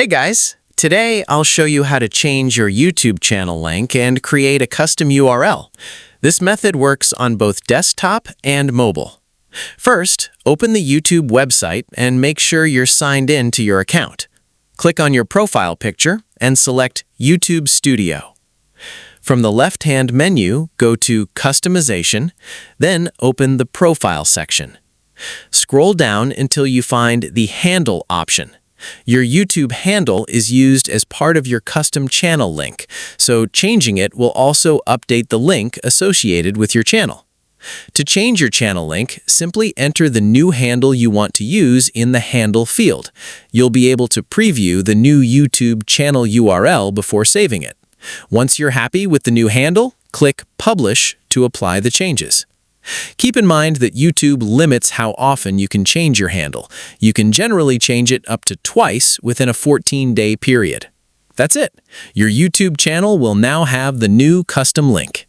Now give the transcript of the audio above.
Hey guys! Today I'll show you how to change your YouTube channel link and create a custom URL. This method works on both desktop and mobile. First, open the YouTube website and make sure you're signed in to your account. Click on your profile picture and select YouTube Studio. From the left-hand menu, go to Customization, then open the Profile section. Scroll down until you find the Handle option. Your YouTube handle is used as part of your custom channel link, so changing it will also update the link associated with your channel. To change your channel link, simply enter the new handle you want to use in the Handle field. You'll be able to preview the new YouTube channel URL before saving it. Once you're happy with the new handle, click Publish to apply the changes. Keep in mind that YouTube limits how often you can change your handle. You can generally change it up to twice within a 14-day period. That's it. Your YouTube channel will now have the new custom link.